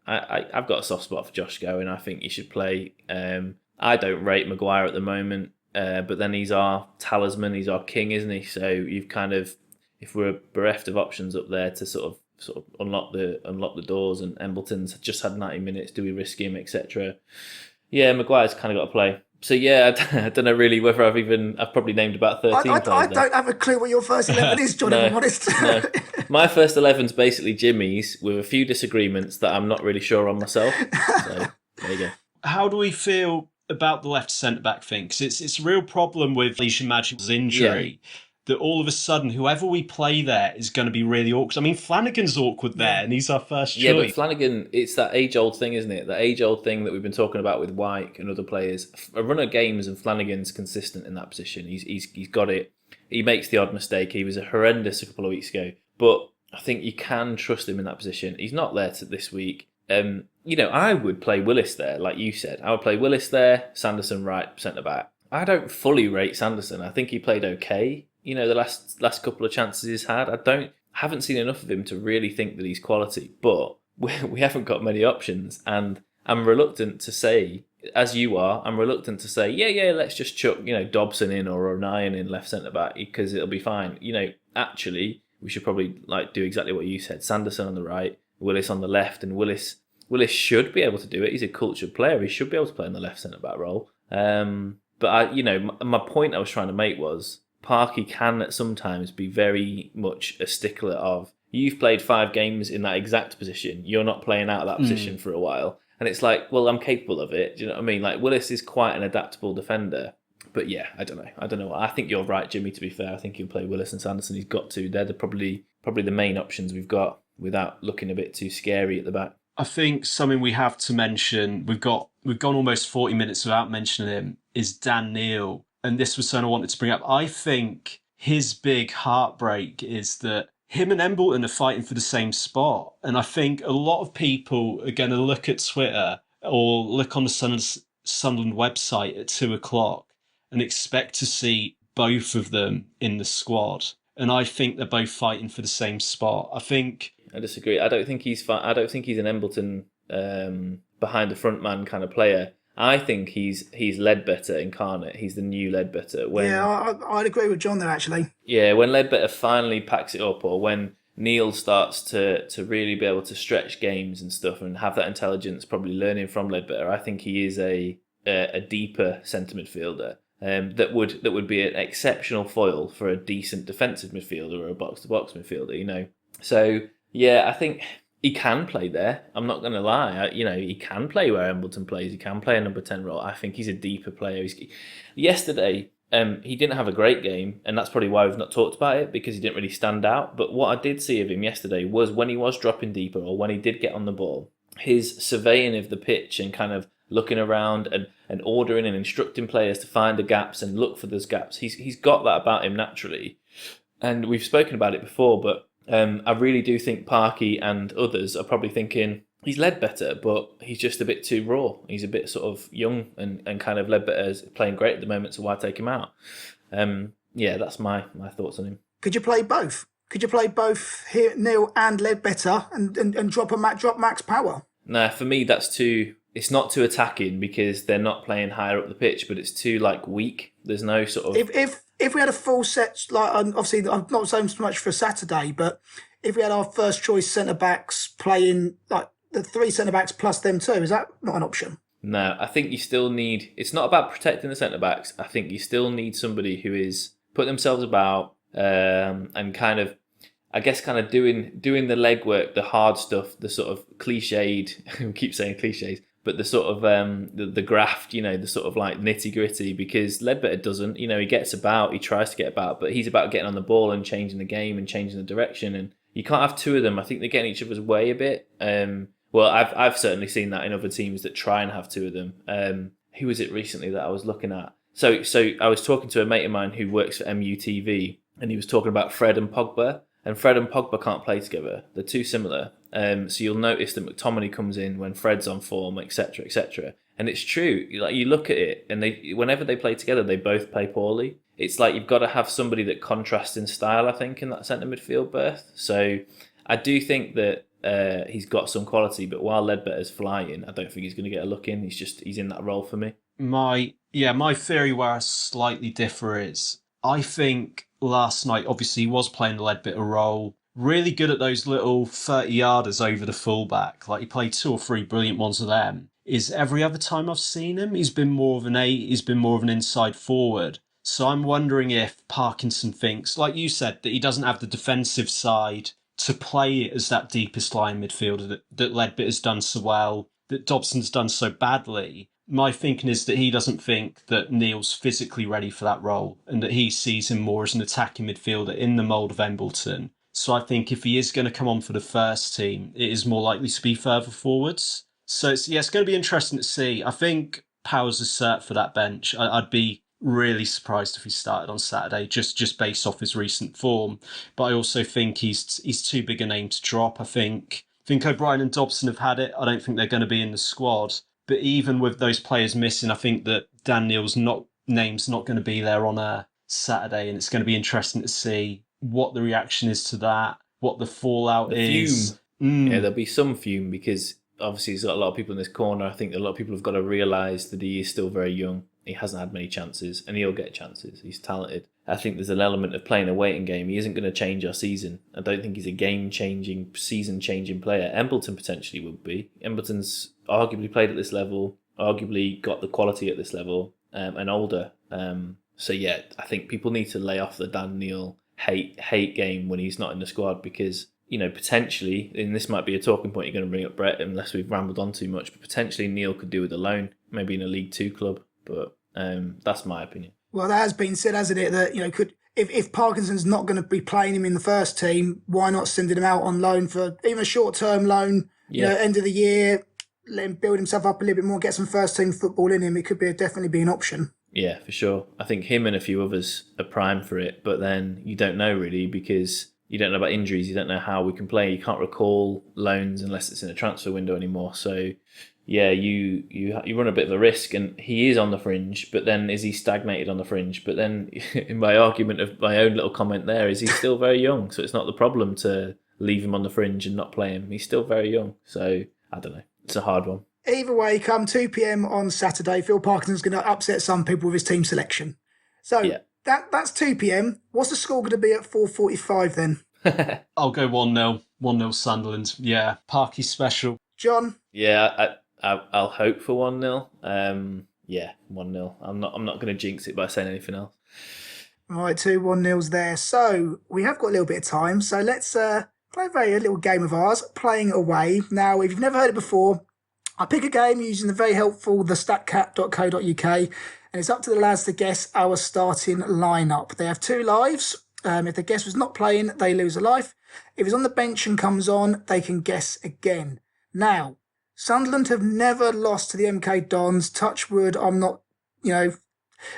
Speaker 2: got a soft spot for Josh Scowen. I think he should play. I don't rate Maguire at the moment, but then he's our talisman, he's our king, isn't he? So you've kind of, if we're bereft of options up there to sort of unlock the doors, and Embleton's just had 90 minutes, do we risk him, etc. Yeah, Maguire's kind of got to play. So yeah, I don't know really whether I've probably named about 13 players.
Speaker 1: I don't have a clue what your first 11 is, John, if I'm honest.
Speaker 2: No. My first 11's basically Jimmy's, with a few disagreements that I'm not really sure on myself. So there you go.
Speaker 3: How do we feel about the left centre-back thing? Because it's a real problem with Leisure Magic's injury. that all of a sudden whoever we play there is going to be really awkward. I mean, Flanagan's awkward there, and he's our first choice.
Speaker 2: Yeah, but Flanagan, it's that age-old thing, isn't it? That age-old thing that we've been talking about with Wyke and other players. A run of games and Flanagan's consistent in that position. He's got it. He makes the odd mistake. He was horrendous a couple of weeks ago. But I think you can trust him in that position. He's not there this week. I would play Willis there, like you said. I would play Willis there, Sanderson right, centre-back. I don't fully rate Sanderson. I think he played okay. The last couple of chances he's had. Haven't seen enough of him to really think that he's quality. But we haven't got many options. And I'm reluctant to say, as you are, yeah, let's just chuck, Dobson in or O'Nien in left centre-back because it'll be fine. Actually, we should probably do exactly what you said. Sanderson on the right, Willis on the left, and Willis should be able to do it. He's a cultured player. He should be able to play in the left centre-back role. But my point I was trying to make was Parky can sometimes be very much a stickler of, you've played 5 games in that exact position. You're not playing out of that position for a while. And it's like, well, I'm capable of it. Do you know what I mean? Willis is quite an adaptable defender. But yeah, I don't know. I think you're right, Jimmy, to be fair. I think he'll play Willis and Sanderson. He's got to. They're probably the main options we've got without looking a bit too scary at the back.
Speaker 3: I think something we have to mention, we've gone almost 40 minutes without mentioning him, is Dan Neil. And this was something I wanted to bring up. I think his big heartbreak is that him and Embleton are fighting for the same spot. And I think a lot of people are going to look at Twitter or look on the Sunderland website at 2:00 and expect to see both of them in the squad. And I think they're both fighting for the same spot.
Speaker 2: I disagree. I don't think he's an Embleton behind the front man kind of player. I think he's Ledbetter incarnate. He's the new Ledbetter.
Speaker 1: I'd agree with John there, actually.
Speaker 2: Yeah, when Ledbetter finally packs it up, or when Neil starts to really be able to stretch games and stuff and have that intelligence, probably learning from Ledbetter, I think he is a deeper centre midfielder that would be an exceptional foil for a decent defensive midfielder or a box-to-box midfielder, So, yeah, I think he can play there. I'm not going to lie. He can play where Embleton plays. He can play a number 10 role. I think he's a deeper player. Yesterday, he didn't have a great game, and that's probably why we've not talked about it, because he didn't really stand out. But what I did see of him yesterday was when he was dropping deeper or when he did get on the ball, his surveying of the pitch and kind of looking around and ordering and instructing players to find the gaps and look for those gaps. He's got that about him naturally. And we've spoken about it before, but I really do think Parky and others are probably thinking he's Ledbetter, but he's just a bit too raw. He's a bit sort of young and kind of Ledbetter's playing great at the moment, so why take him out? That's my thoughts on him.
Speaker 1: Could you play both? Could you play both here, Neil and Ledbetter, and drop max power?
Speaker 2: Nah, for me that's too. It's not too attacking because they're not playing higher up the pitch, but it's too weak. There's no sort of.
Speaker 1: If we had a full set, obviously I'm not saying so much for Saturday, but if we had our first choice centre backs playing the 3 centre backs plus them 2, is that not an option?
Speaker 2: No, I think you still need. It's not about protecting the centre backs. I think you still need somebody who is put themselves about and kind of doing the legwork, the hard stuff, the sort of cliched. We keep saying cliches. But the sort of the graft, the sort of nitty gritty, because Ledbetter doesn't, he gets about, he tries to get about, but he's about getting on the ball and changing the game and changing the direction. And you can't have 2 of them. I think they're getting each other's way a bit. Well, I've certainly seen that in other teams that try and have 2 of them. Who was it recently that I was looking at? So I was talking to a mate of mine who works for MUTV, and he was talking about Fred and Pogba. And Fred and Pogba can't play together. They're too similar. So you'll notice that McTominay comes in when Fred's on form, etc., etc. And it's true. You look at it, and whenever they play together, they both play poorly. It's like you've got to have somebody that contrasts in style, I think, in that centre midfield berth. So I do think that he's got some quality, but while Ledbetter's flying, I don't think he's going to get a look in. He's in that role for me.
Speaker 3: My theory where I slightly differ is I think last night, obviously, he was playing the Ledbetter role. Really good at those little 30-yarders over the fullback. He played 2 or 3 brilliant ones of them. Is every other time I've seen him, he's been more of an 8, he's been more of an inside forward. So I'm wondering if Parkinson thinks, like you said, that he doesn't have the defensive side to play as that deepest line midfielder that Ledbetter's done so well, that Dobson's done so badly. My thinking is that he doesn't think that Neil's physically ready for that role and that he sees him more as an attacking midfielder in the mould of Embleton. So I think if he is going to come on for the first team, it is more likely to be further forwards. So it's going to be interesting to see. I think Powers is cert for that bench. I'd be really surprised if he started on Saturday, just based off his recent form. But I also think he's too big a name to drop. I think O'Brien and Dobson have had it. I don't think they're going to be in the squad. But even with those players missing, I think that Dan Neil's name's not going to be there on a Saturday, and it's going to be interesting to see what the reaction is to that, what the fallout is.
Speaker 2: Yeah, there'll be some fume because obviously he's got a lot of people in this corner. I think a lot of people have got to realise that he is still very young. He hasn't had many chances, and he'll get chances. He's talented. I think there's an element of playing a waiting game. He isn't going to change our season. I don't think he's a game-changing, season-changing player. Embleton potentially would be. Embleton's arguably played at this level, arguably got the quality at this level, and older. So yeah, I think people need to lay off the Dan Neil hate game when he's not in the squad because, you know, potentially, and this might be a talking point you're going to bring up, Brett, unless we've rambled on too much, but potentially Neil could do with a loan, maybe in a League Two club. But that's my opinion.
Speaker 1: Well, that has been said, hasn't it? That, you know, if Parkinson's not going to be playing him in the first team, why not sending him out on loan for even a short-term loan?
Speaker 2: Yeah.
Speaker 1: You know, end of the year, let him build himself up a little bit more, get some first-team football in him. It could definitely be an option.
Speaker 2: Yeah, for sure. I think him and a few others are prime for it, but then you don't know really because you don't know about injuries. You don't know how we can play. You can't recall loans unless it's in a transfer window anymore. So yeah, you run a bit of a risk, and he is on the fringe, but then is he stagnated on the fringe? But then in my argument of my own little comment there is he's still very young, so it's not the problem to leave him on the fringe and not play him. He's still very young, so I don't know. It's a hard one.
Speaker 1: Either way, come 2 p.m. on Saturday, Phil Parkinson's going to upset some people with his team selection. So
Speaker 2: yeah.
Speaker 1: That's 2 p.m. What's the score going to be at 4:45 then?
Speaker 3: I'll go 1-0. 1-0 Sunderland. Yeah, Parky special.
Speaker 1: John?
Speaker 2: Yeah, I'll hope for 1-0. Yeah, 1-0. I'm not going to jinx it by saying anything else.
Speaker 1: All right, 2-1-0s there. So we have got a little bit of time. So let's play a little game of ours, playing away. Now, if you've never heard it before, I pick a game using the very helpful thestatcat.co.uk, and it's up to the lads to guess our starting lineup. They have 2 lives. If the guest was not playing, they lose a life. If he's on the bench and comes on, they can guess again. Now, Sunderland have never lost to the MK Dons. Touch wood, I'm not,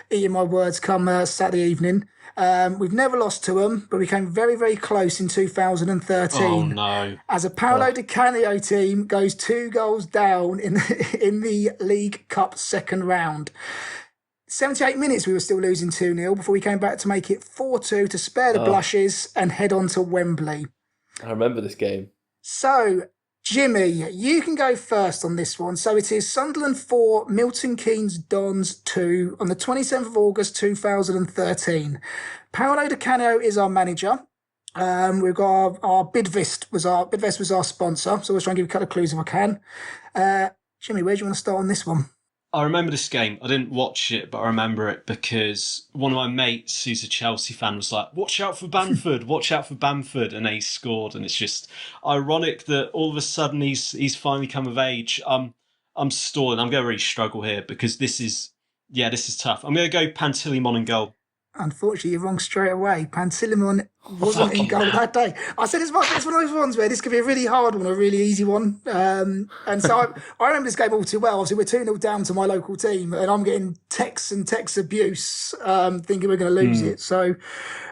Speaker 1: eating my words come Saturday evening. We've never lost to them, but we came very, very close in 2013.
Speaker 3: Oh, no.
Speaker 1: As a Paolo Di Canio team goes 2 goals down in the League Cup second round. 78 minutes we were still losing 2-0 before we came back to make it 4-2 to spare the blushes and head on to Wembley.
Speaker 2: I remember this game.
Speaker 1: So, Jimmy, you can go first on this one. So it is Sunderland 4, Milton Keynes Dons 2 on the 27th of August 2013. Paolo Di Canio is our manager. We've got our Bidvest was our sponsor. So I was trying to give you a couple of clues if I can. Jimmy, where do you want to start on this one?
Speaker 3: I remember this game. I didn't watch it, but I remember it because one of my mates, who's a Chelsea fan, was like, watch out for Bamford, watch out for Bamford, and he scored. And it's just ironic that all of a sudden he's finally come of age. I'm stalling. I'm going to really struggle here because this is tough. I'm going to go Pantilimon in goal.
Speaker 1: Unfortunately, you're wrong straight away. Pantilimon wasn't in goal that day. I said it's one of those ones where this could be a really hard one, a really easy one. And so I remember this game all too well. Obviously, we're 2-0 down to my local team, and I'm getting texts and text abuse, thinking we're going to lose it. So,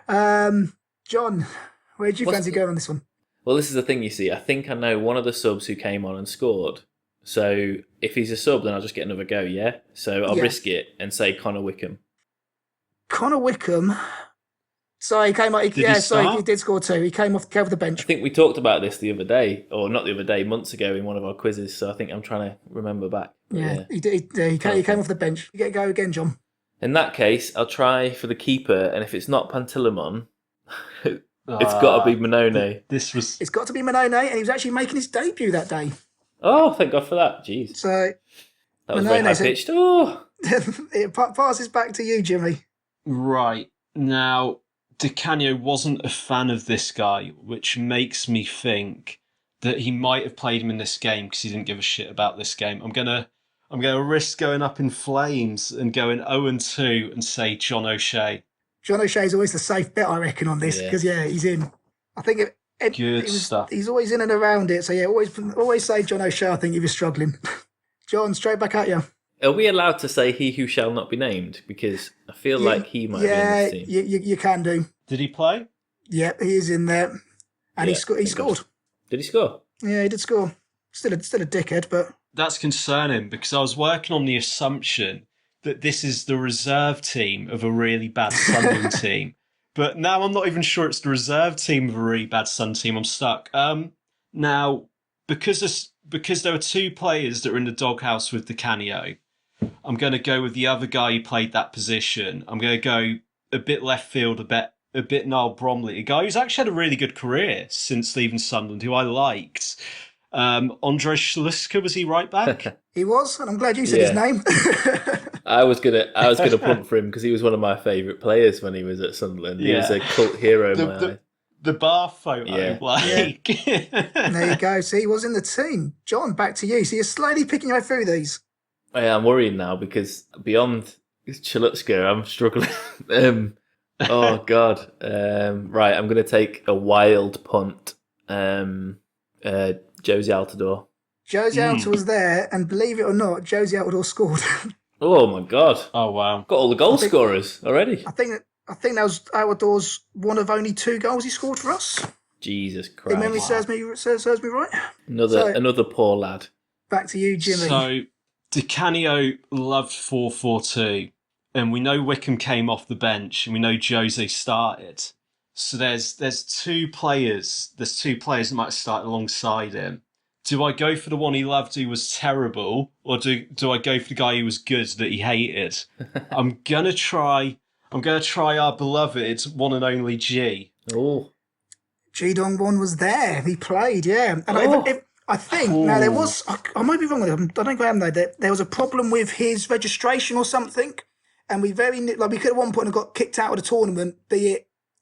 Speaker 1: John, where do you fancy going on this one?
Speaker 2: Well, this is the thing, you see. I think I know one of the subs who came on and scored. So if he's a sub, then I'll just get another go, yeah? So I'll risk it and say Connor Wickham.
Speaker 1: Connor Wickham. So he came out. He did score 2. He came off the bench.
Speaker 2: I think we talked about this the other day, or not the other day, months ago in one of our quizzes. So I think I'm trying to remember back.
Speaker 1: Yeah. He came off the bench. You get a go again, John.
Speaker 2: In that case, I'll try for the keeper, and if it's not Pantilimon, it's got to be Manone.
Speaker 1: It's got to be Manone, and he was actually making his debut that day.
Speaker 2: Oh, thank God for that. Jeez.
Speaker 1: So
Speaker 2: that was very high pitched. Oh,
Speaker 1: it passes back to you, Jimmy.
Speaker 3: Right. Now, Di Canio wasn't a fan of this guy, which makes me think that he might have played him in this game because he didn't give a shit about this game. I'm gonna I'm going to risk going up in flames and going 0-2 and say John O'Shea.
Speaker 1: John O'Shea's always the safe bet, I reckon, on this because he's in. I think
Speaker 3: Stuff.
Speaker 1: He's always in and around it. So yeah, always say John O'Shea. I think if you're struggling, John, straight back at you.
Speaker 2: Are we allowed to say he who shall not be named? Because I feel like he might be in this team.
Speaker 1: You can do.
Speaker 3: Did he play?
Speaker 1: Yeah, he is in there, and he scored.
Speaker 2: Did he score?
Speaker 1: Yeah, he did score. Still a dickhead, but
Speaker 3: That's concerning because I was working on the assumption that this is the reserve team of a really bad Sunderland team. But now I'm not even sure it's the reserve team of a really bad Sun team. I'm stuck. Now, because there are two players that are in the doghouse with Di Canio, I'm going to go with the other guy who played that position. I'm going to go a bit left field, a bit Niall Bromley, a guy who's actually had a really good career since leaving Sunderland, who I liked. Andre Schluska, was he right back?
Speaker 1: he was, and I'm glad you said his name.
Speaker 2: I was gonna punt for him because he was one of my favourite players when he was at Sunderland. He was a cult hero in my eye.
Speaker 3: The bar photo,
Speaker 1: There you go. See, he was in the team. John, back to you. So you're slowly picking your way through these.
Speaker 2: I'm worrying now because beyond Chalutska, I'm struggling. Oh God! Right, I'm gonna take a wild punt. Josie Altidore.
Speaker 1: Josie Altidore was there, and believe it or not, Josie Altidore scored.
Speaker 2: Oh my God!
Speaker 3: Oh wow!
Speaker 2: Got all the goal scorers already.
Speaker 1: I think that was Altidore's one of only 2 goals he scored for us.
Speaker 2: Jesus Christ!
Speaker 1: If memory serves me right.
Speaker 2: Another poor lad.
Speaker 1: Back to you, Jimmy.
Speaker 3: So Di Canio loved 4-4-2, and we know Wickham came off the bench, and we know Jose started. So there's two players. There's 2 players that might start alongside him. Do I go for the one he loved who was terrible, or do I go for the guy who was good that he hated? I'm gonna try our beloved one and only G.
Speaker 2: Oh,
Speaker 1: G Dong-won was there. He played, yeah. And I think now there was. I might be wrong with him. I don't go though. There was a problem with his registration or something, and we we could at one point have got kicked out of the tournament.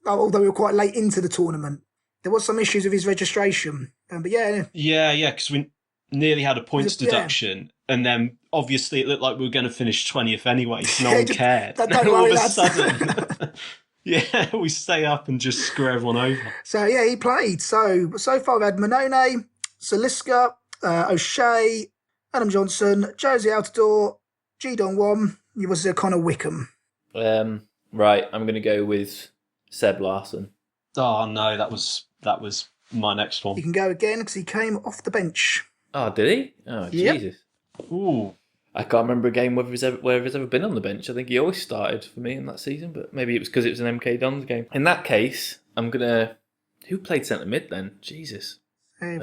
Speaker 1: Although we were quite late into the tournament. There was some issues with his registration. But yeah.
Speaker 3: Yeah, because we nearly had a points deduction. And then, obviously, it looked like we were going to finish 20th anyway, so no one cared.
Speaker 1: Don't
Speaker 3: all
Speaker 1: worry,
Speaker 3: of a
Speaker 1: lads.
Speaker 3: sudden, we stay up and just screw everyone over.
Speaker 1: So, yeah, he played. So far we've had Manone, Saliska, O'Shea, Adam Johnson, Josie Altidore, G Dong-won. He was Connor Wickham.
Speaker 2: Right, I'm going to go with Seb Larson.
Speaker 3: Oh, no, that was my next one.
Speaker 1: He can go again because he came off the bench.
Speaker 2: Oh, did he? Oh,
Speaker 1: Yep.
Speaker 2: Jesus.
Speaker 3: Ooh.
Speaker 2: I can't remember a game where he's ever been on the bench. I think he always started for me in that season, but maybe it was because it was an MK Dons game. In that case, I'm going to... Who played centre mid then? Jesus.
Speaker 1: I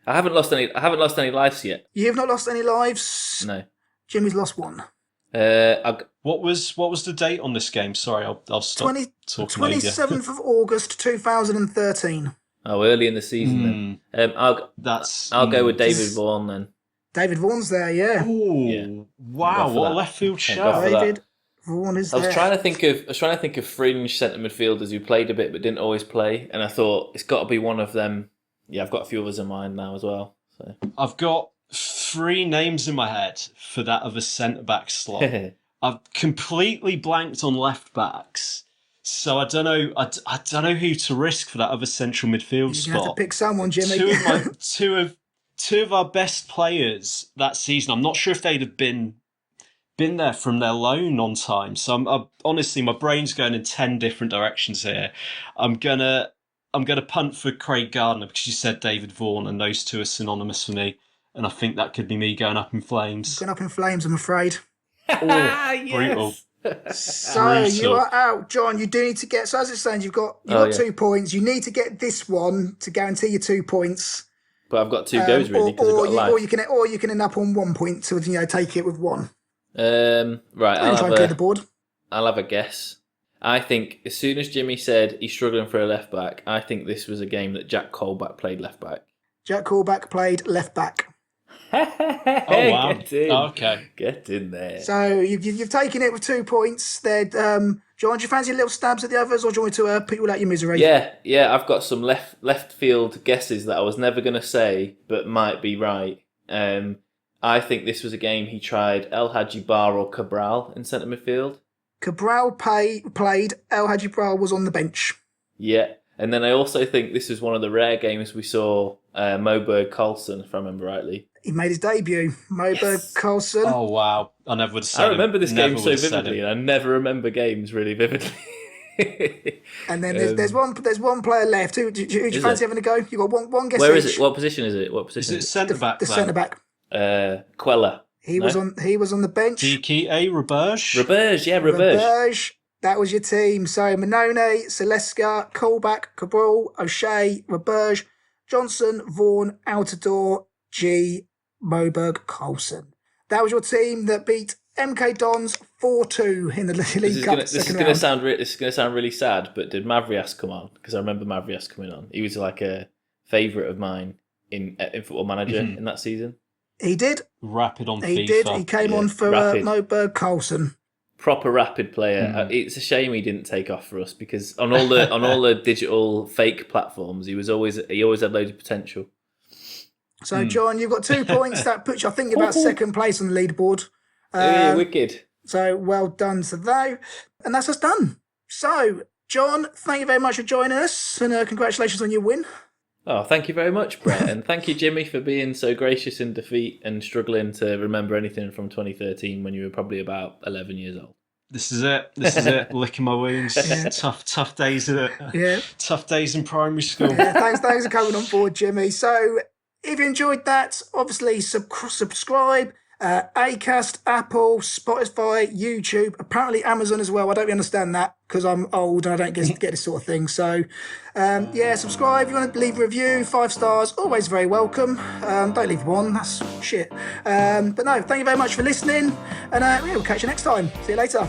Speaker 2: haven't lost any lives yet.
Speaker 1: You have not lost any lives?
Speaker 2: No.
Speaker 1: Jimmy's lost one.
Speaker 3: What was the date on this game? Sorry, I'll stop talking.
Speaker 1: 27th of August 2013.
Speaker 2: Oh, early in the season then. I'll go with David Vaughan then.
Speaker 1: David Vaughan's there, yeah.
Speaker 3: Ooh,
Speaker 2: Yeah.
Speaker 3: Wow, what a left field shout.
Speaker 1: David Vaughan is
Speaker 2: I
Speaker 1: there.
Speaker 2: was trying to think of fringe centre midfielders who played a bit but didn't always play, and I thought it's got to be one of them. Yeah, I've got a few others in mind now as well. So
Speaker 3: I've got 3 names in my head for that other centre back slot. I've completely blanked on left backs, so I don't know. I don't know who to risk for that other central midfield
Speaker 1: You're gonna have
Speaker 3: spot.
Speaker 1: to pick someone, Jimmy.
Speaker 3: Two of our best players that season. I'm not sure if they'd have been there from their loan on time. So I'm honestly, my brain's going in 10 different directions here. I'm gonna punt for Craig Gardner because you said David Vaughan, and those 2 are synonymous for me. And I think that could be me going up in flames.
Speaker 1: Going up in flames, I'm afraid.
Speaker 2: Yes.
Speaker 3: Brutal.
Speaker 1: So you are out, John. You do need to get. So as it stands, you've got 2 points. You need to get this one to guarantee you 2 points.
Speaker 2: But I've got 2 goes really because I've got a life.
Speaker 1: Or you can end up on 1 point to take it with 1.
Speaker 2: Right,
Speaker 1: I'll try and clear the board.
Speaker 2: I'll have a guess. I think as soon as Jimmy said he's struggling for a left back, I think this was a game that Jack Colback played left back.
Speaker 1: Jack Colback played left back.
Speaker 3: Oh wow!
Speaker 2: Get in.
Speaker 3: Okay,
Speaker 2: get in there.
Speaker 1: So you've taken it with 2 points. There, John, do you fancy little stabs at the others, or do you want me to put you all out your misery?
Speaker 2: Yeah. I've got some left field guesses that I was never going to say, but might be right. I'm I think this was a game he tried El Hadji Bar or Cabral in centre midfield.
Speaker 1: Cabral played, El Hadji Cabral was on the bench.
Speaker 2: Yeah. And then I also think this was one of the rare games we saw Moberg Carlson, if I remember rightly.
Speaker 1: He made his debut. Moberg Carlson.
Speaker 3: Oh, wow. I never would have said
Speaker 2: I remember this game so
Speaker 3: would have said
Speaker 2: vividly, and I never remember games really vividly.
Speaker 1: And then there's one player left. Who do you fancy having a go? You got one guess.
Speaker 2: Where
Speaker 1: each.
Speaker 2: is it? What position is it? What position?
Speaker 3: Is it centre back?
Speaker 1: The centre back.
Speaker 2: Quella.
Speaker 1: He was on the bench.
Speaker 3: Dike, Roberge.
Speaker 2: Roberge, yeah, Roberge.
Speaker 1: Roberge. That was your team. So Manone, Seleska, Colback, Cabral, O'Shea, Roberge, Johnson, Vaughan, Altidore, G, Moberg, Coulson. That was your team that beat MK Dons 4-2 in the League Cup.
Speaker 2: This is going to sound really sad, but did Mavrias come on? Because I remember Mavrias coming on. He was like a favourite of mine in Football Manager in that season.
Speaker 1: He did.
Speaker 3: Rapid on
Speaker 1: He
Speaker 3: FIFA.
Speaker 1: did. He came on for Moberg, Coulson.
Speaker 2: Proper rapid player. It's a shame he didn't take off for us because on all the digital fake platforms, he always had loads of potential.
Speaker 1: So John, you've got 2 points. That puts you, I think, you're about second place on the leaderboard.
Speaker 2: Wicked.
Speaker 1: So well done to that. And that's us done. So John, thank you very much for joining us, and congratulations on your win.
Speaker 2: Oh, thank you very much, Brett, and thank you, Jimmy, for being so gracious in defeat and struggling to remember anything from 2013 when you were probably about 11 years old.
Speaker 3: This is it. Licking my wounds. Yeah. Tough days in it.
Speaker 1: Yeah.
Speaker 3: Tough days in primary school.
Speaker 1: Yeah, thanks for coming on board, Jimmy. So if you enjoyed that, obviously subscribe. Acast, Apple, Spotify, YouTube, apparently Amazon as well. I don't really understand that because I'm old and I don't get this sort of thing. So, subscribe. If you want to leave a review, 5 stars, always very welcome. Don't leave 1, that's shit. But no, thank you very much for listening, and we'll catch you next time. See you later.